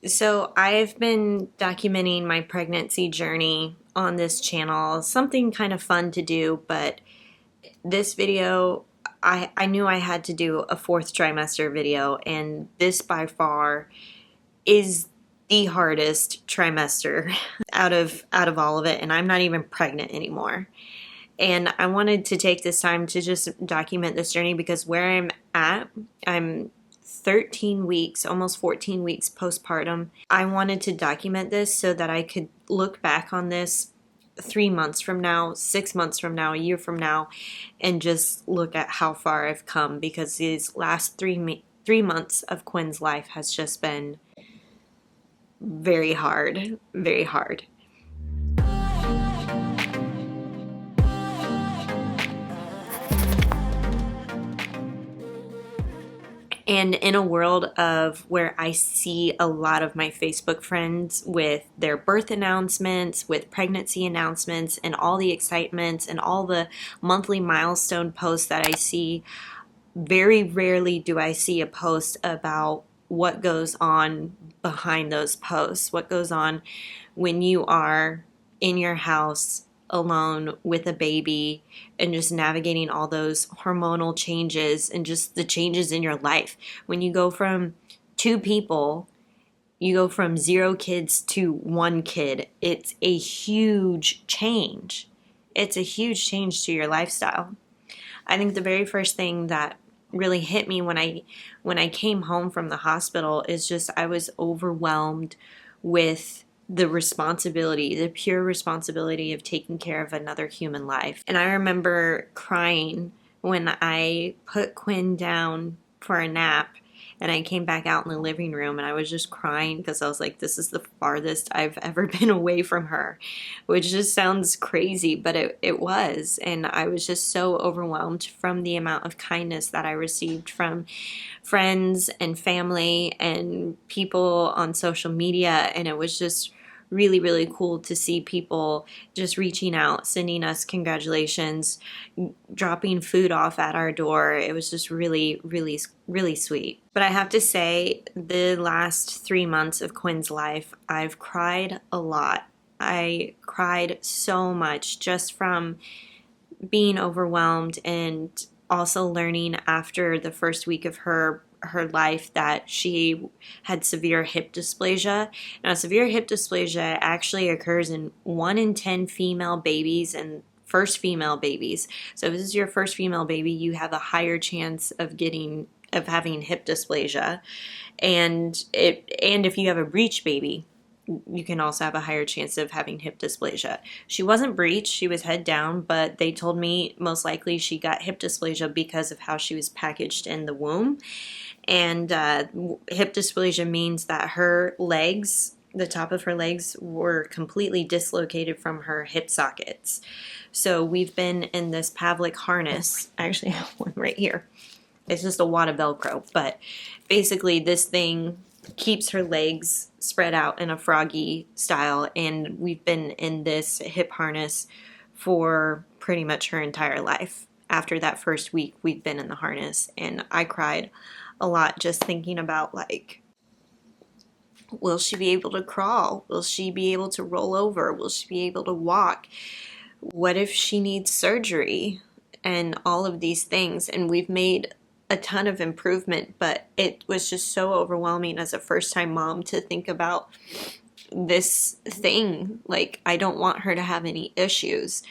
So I've been documenting my pregnancy journey on this channel, something kind of fun to do, but this video, I knew I had to do a fourth trimester video, and this by far is the hardest trimester out of all of it, and I'm not even pregnant anymore. And I wanted to take this time to just document this journey because where I'm at, I'm 13 weeks, almost 14 weeks postpartum. I wanted to document this so that I could look back on this 3 months from now, 6 months from now, a year from now, and just look at how far I've come, because these last 3 months of Quinn's life has just been very hard, very hard. And in a world of where I see a lot of my Facebook friends with their birth announcements, with pregnancy announcements, and all the excitements and all the monthly milestone posts that I see, very rarely do I see a post about what goes on behind those posts, what goes on when you are in your house alone with a baby and just navigating all those hormonal changes and just the changes in your life. When you go from two people, you go from 0 kids to 1 kid. It's a huge change. It's a huge change to your lifestyle. I think the very first thing that really hit me when I came home from the hospital is just I was overwhelmed with the responsibility, the pure responsibility of taking care of another human life. And I remember crying when I put Quinn down for a nap and I came back out in the living room, and I was just crying because I was like, this is the farthest I've ever been away from her, which just sounds crazy, but it was. And I was just so overwhelmed from the amount of kindness that I received from friends and family and people on social media. And it was just really, really cool to see people just reaching out, sending us congratulations, dropping food off at our door. It was just really, really, really sweet. But I have to say, the last 3 months of Quinn's life, I've cried a lot. I cried so much just from being overwhelmed, and also learning after the first week of her life that she had severe hip dysplasia. Now, severe hip dysplasia actually occurs in 1 in 10 female babies and first female babies. So if this is your first female baby, you have a higher chance of having hip dysplasia. And if you have a breech baby, you can also have a higher chance of having hip dysplasia. She wasn't breech, she was head down, but they told me most likely she got hip dysplasia because of how she was packaged in the womb. And hip dysplasia means that her legs, the top of her legs, were completely dislocated from her hip sockets. So we've been in this Pavlik harness. I actually have one right here. It's just a wad of Velcro, but basically this thing keeps her legs spread out in a froggy style, and we've been in this hip harness for pretty much her entire life. After that first week, we've been in the harness, and I cried a lot just thinking about, like, will she be able to crawl? Will she be able to roll over? Will she be able to walk? What if she needs surgery? And all of these things. And we've made a ton of improvement, but it was just so overwhelming as a first-time mom to think about this thing. Like, I don't want her to have any issues,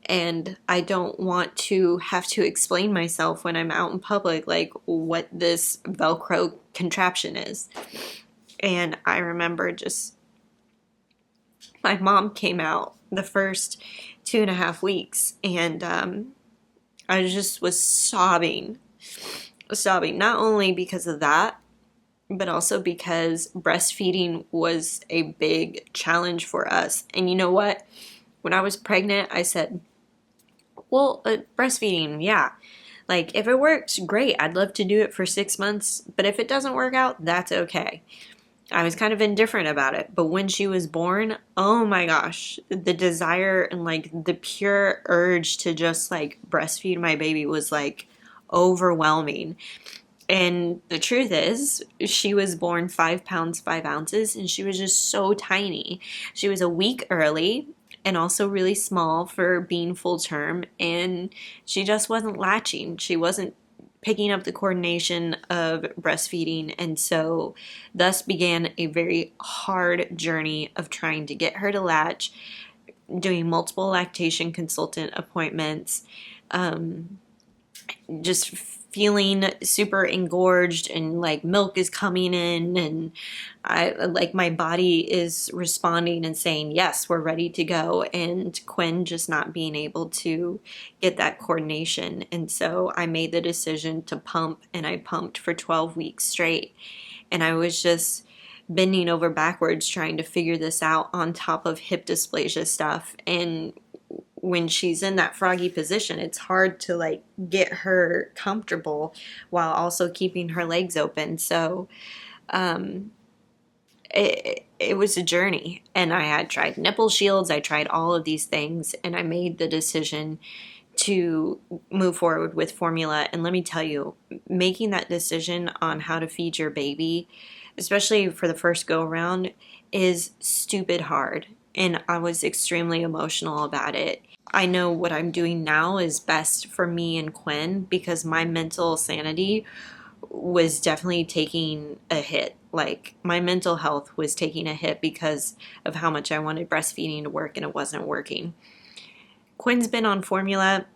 and I don't want to have to explain myself when I'm out in public, like what this Velcro contraption is. And I remember just, my mom came out the first 2.5 weeks, and I just was sobbing, not only because of that, but also because breastfeeding was a big challenge for us. And you know what? When I was pregnant, I said, well, breastfeeding, yeah. Like, if it works, great. I'd love to do it for 6 months, but if it doesn't work out, that's okay. I was kind of indifferent about it. But when she was born, oh my gosh, the desire and, like, the pure urge to just, like, breastfeed my baby was, like, overwhelming. And the truth is, she was born 5 pounds, 5 ounces, and she was just so tiny. She was a week early and also really small for being full term, and she just wasn't latching. She wasn't picking up the coordination of breastfeeding, and so thus began a very hard journey of trying to get her to latch, doing multiple lactation consultant appointments, just feeling super engorged and like milk is coming in, and I like my body is responding and saying yes, we're ready to go, and Quinn just not being able to get that coordination. And so I made the decision to pump, and I pumped for 12 weeks straight, and I was just bending over backwards trying to figure this out on top of hip dysplasia stuff. And when she's in that froggy position, it's hard to like get her comfortable while also keeping her legs open. So it was a journey, and I had tried nipple shields, I tried all of these things, and I made the decision to move forward with formula. And let me tell you, making that decision on how to feed your baby, especially for the first go around, is stupid hard. And I was extremely emotional about it. I know what I'm doing now is best for me and Quinn because my mental sanity was definitely taking a hit. Like, my mental health was taking a hit because of how much I wanted breastfeeding to work, and it wasn't working. Quinn's been on formula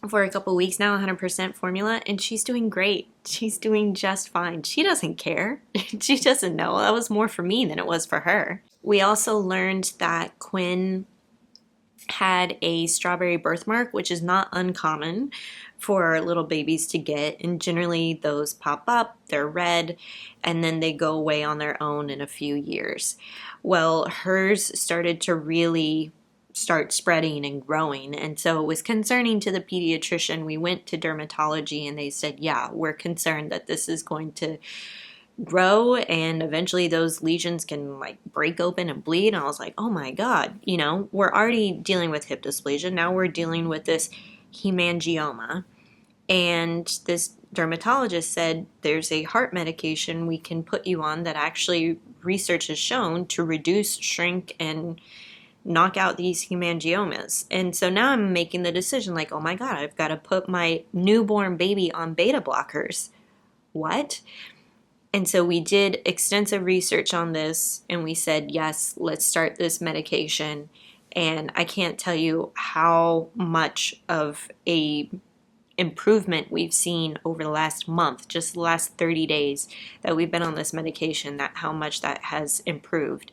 for a couple weeks now, 100% formula, and she's doing great. She's doing just fine. She doesn't care. She doesn't know. That was more for me than it was for her. We also learned that Quinn had a strawberry birthmark, which is not uncommon for little babies to get, and generally those pop up, they're red, and then they go away on their own in a few years. Well, hers started to really start spreading and growing, and so it was concerning to the pediatrician. We went to dermatology, and they said, yeah, we're concerned that this is going to grow and eventually those lesions can like break open and bleed. And I was like, oh my God, we're already dealing with hip dysplasia. Now we're dealing with this hemangioma. And this dermatologist said, there's a heart medication we can put you on that actually research has shown to reduce, shrink, and knock out these hemangiomas. And so now I'm making the decision like, oh my God, I've got to put my newborn baby on beta blockers. What? And so we did extensive research on this, and we said, yes, let's start this medication. And I can't tell you how much of a improvement we've seen over the last month, just the last 30 days that we've been on this medication, that how much that has improved.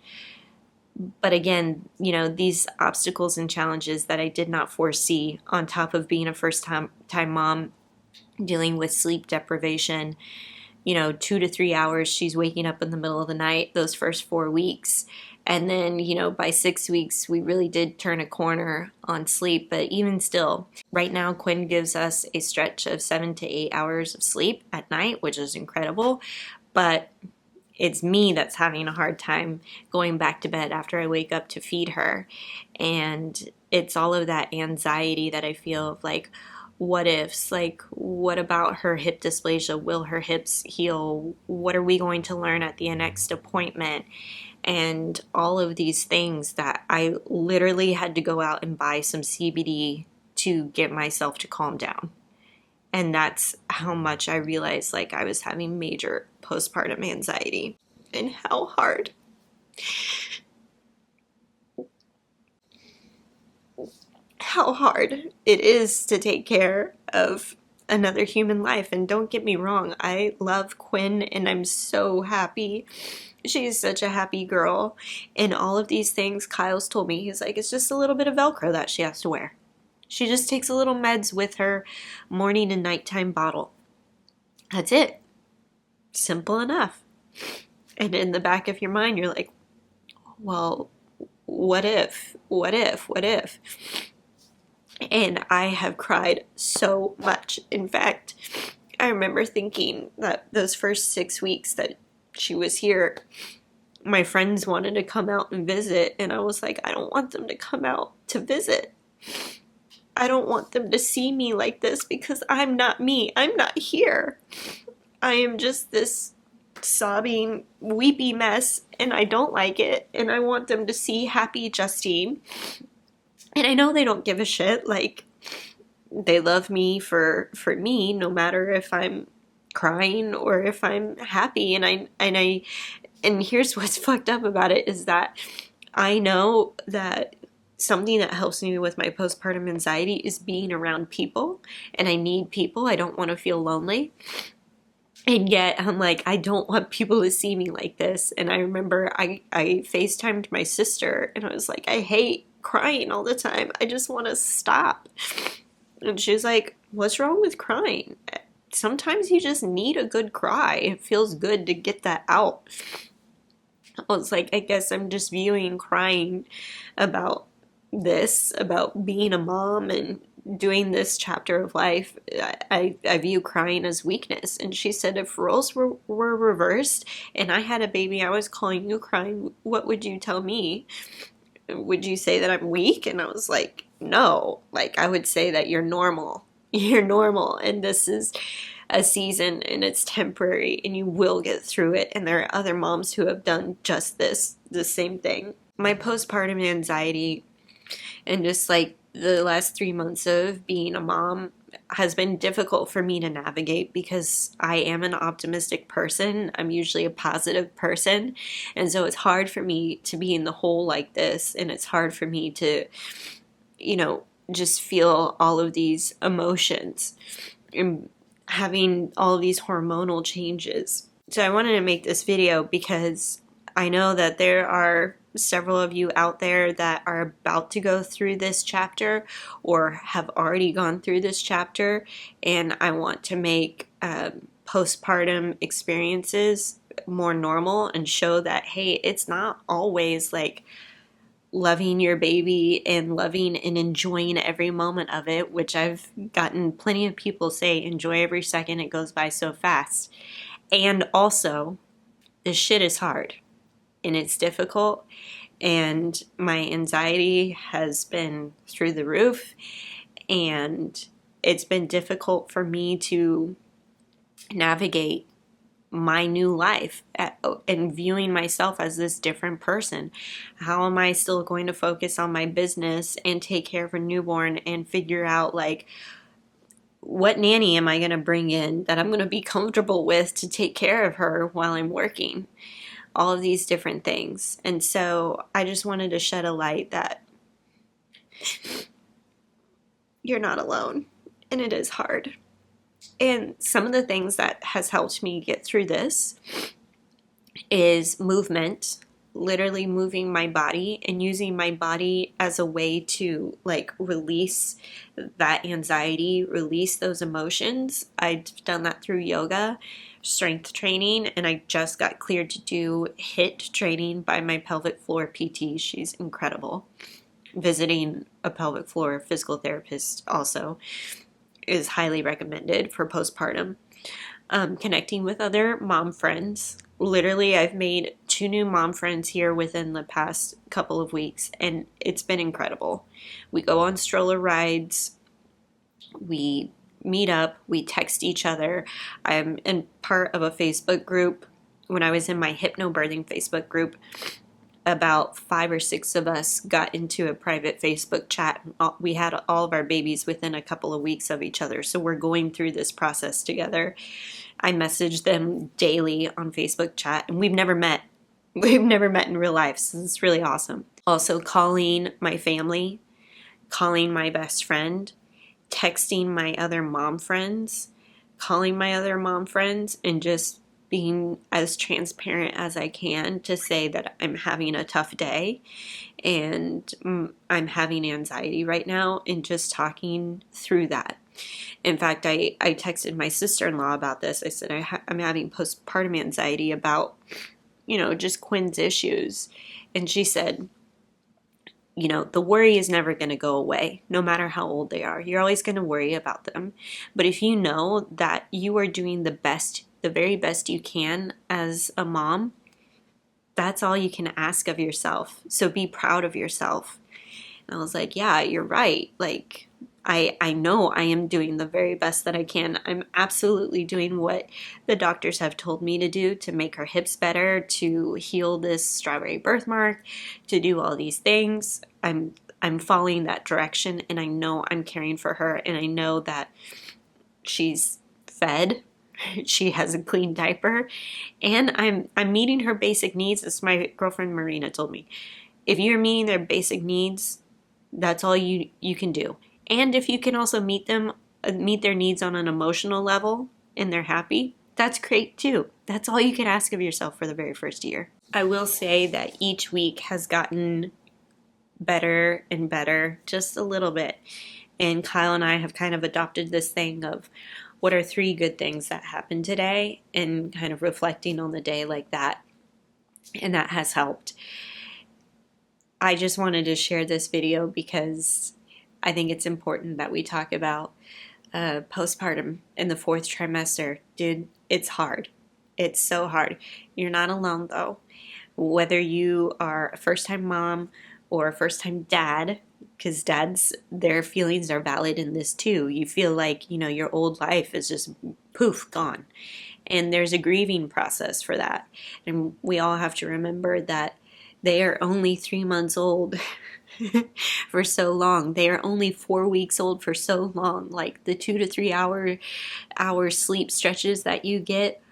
But again, these obstacles and challenges that I did not foresee, on top of being a first-time mom, dealing with sleep deprivation, 2 to 3 hours, she's waking up in the middle of the night those first 4 weeks. And then, by 6 weeks, we really did turn a corner on sleep. But even still, right now, Quinn gives us a stretch of 7 to 8 hours of sleep at night, which is incredible. But it's me that's having a hard time going back to bed after I wake up to feed her. And it's all of that anxiety that I feel of like, what ifs, like what about her hip dysplasia? Will her hips heal? What are we going to learn at the next appointment? And all of these things that I literally had to go out and buy some CBD to get myself to calm down. And that's how much I realized like I was having major postpartum anxiety, and how hard it is to take care of another human life. And don't get me wrong, I love Quinn and I'm so happy. She's such a happy girl. And all of these things, Kyle's told me, he's like, it's just a little bit of Velcro that she has to wear. She just takes a little meds with her morning and nighttime bottle. That's it. Simple enough. And in the back of your mind, you're like, well, what if? And I have cried so much. In fact, I remember thinking that those first 6 weeks that she was here, my friends wanted to come out and visit, and I was like, I don't want them to come out to visit. I don't want them to see me like this because I'm not me. I'm not here. I am just this sobbing, weepy mess, and I don't like it, and I want them to see happy Justine. And I know they don't give a shit. Like, they love me for me, no matter if I'm crying or if I'm happy. And here's what's fucked up about it is that I know that something that helps me with my postpartum anxiety is being around people, and I need people. I don't want to feel lonely. And yet I'm like, I don't want people to see me like this. And I remember I FaceTimed my sister and I was like, I hate crying all the time. I just want to stop. And she was like, what's wrong with crying? Sometimes you just need a good cry. It feels good to get that out. I was like, I guess I'm just viewing crying about this, about being a mom and doing this chapter of life. I view crying as weakness. And she said, if roles were reversed and I had a baby, I was calling you crying, what would you tell me? Would you say that I'm weak? And I was like, no. Like, I would say that you're normal. You're normal. And this is a season and it's temporary and you will get through it. And there are other moms who have done just the same thing. My postpartum anxiety and just like the last 3 months of being a mom has been difficult for me to navigate because I am an optimistic person. I'm usually a positive person. And so it's hard for me to be in the hole like this. And it's hard for me to, just feel all of these emotions and having all of these hormonal changes. So I wanted to make this video because I know that there are several of you out there that are about to go through this chapter or have already gone through this chapter, and I want to make postpartum experiences more normal and show that, hey, it's not always like loving your baby and loving and enjoying every moment of it, which I've gotten plenty of people say, enjoy every second, it goes by so fast. And also, this shit is hard. And it's difficult, and my anxiety has been through the roof, and it's been difficult for me to navigate my new life and viewing myself as this different person. How am I still going to focus on my business and take care of a newborn and figure out like what nanny am I going to bring in that I'm going to be comfortable with to take care of her while I'm working? All of these different things. And so I just wanted to shed a light that you're not alone and it is hard. And some of the things that has helped me get through this is movement, literally moving my body and using my body as a way to like release that anxiety, release those emotions. I've done that through yoga, strength training, and I just got cleared to do HIIT training by my pelvic floor PT. She's incredible. Visiting a pelvic floor physical therapist also is highly recommended for postpartum. Connecting with other mom friends. Literally, I've made 2 new mom friends here within the past couple of weeks, and it's been incredible. We go on stroller rides. We meet up, we text each other. I'm in part of a Facebook group. When I was in my hypnobirthing Facebook group, about 5 or 6 of us got into a private Facebook chat. We had all of our babies within a couple of weeks of each other, so we're going through this process together. I message them daily on Facebook chat, and we've never met. We've never met in real life, so it's really awesome. Also calling my family, calling my best friend, texting my other mom friends, calling my other mom friends, and just being as transparent as I can to say that I'm having a tough day and I'm having anxiety right now, and just talking through that. In fact, I texted my sister-in-law about this. I said, I'm having postpartum anxiety about, just Quinn's issues. And she said, the worry is never going to go away, no matter how old they are. You're always going to worry about them. But if you know that you are doing the very best you can as a mom, that's all you can ask of yourself. So be proud of yourself. And I was like, yeah, you're right. Like, I know I am doing the very best that I can. I'm absolutely doing what the doctors have told me to do to make her hips better, to heal this strawberry birthmark, to do all these things. I'm following that direction, and I know I'm caring for her, and I know that she's fed, she has a clean diaper, and I'm meeting her basic needs, as my girlfriend Marina told me. If you're meeting their basic needs, that's all you can do. And if you can also meet their needs on an emotional level and they're happy, that's great too. That's all you can ask of yourself for the very first year. I will say that each week has gotten better and better, just a little bit. And Kyle and I have kind of adopted this thing of what are 3 good things that happened today, and kind of reflecting on the day like that. And that has helped. I just wanted to share this video because I think it's important that we talk about postpartum in the 4th trimester. Dude, it's hard. It's so hard. You're not alone though. Whether you are a first-time mom or a first-time dad, because dads, their feelings are valid in this too. You feel like, your old life is just poof, gone. And there's a grieving process for that. And we all have to remember that they are only 3 months old for so long. They are only 4 weeks old for so long. Like the 2 to 3 hour sleep stretches that you get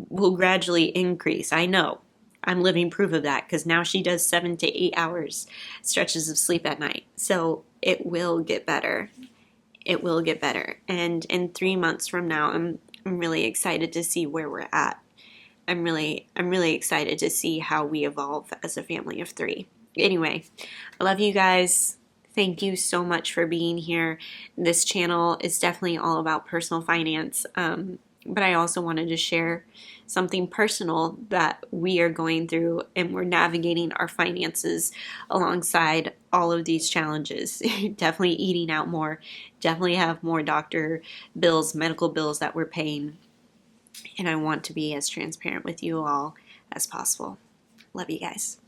will gradually increase. I know. I'm living proof of that because now she does 7 to 8 hours stretches of sleep at night. So it will get better. It will get better. And in 3 months from now, I'm really excited to see where we're at. I'm really excited to see how we evolve as a family of 3. Anyway, I love you guys. Thank you so much for being here. This channel is definitely all about personal finance, but I also wanted to share something personal that we are going through, and we're navigating our finances alongside all of these challenges. Definitely eating out more, definitely have more doctor bills, medical bills that we're paying. And I want to be as transparent with you all as possible. Love you guys.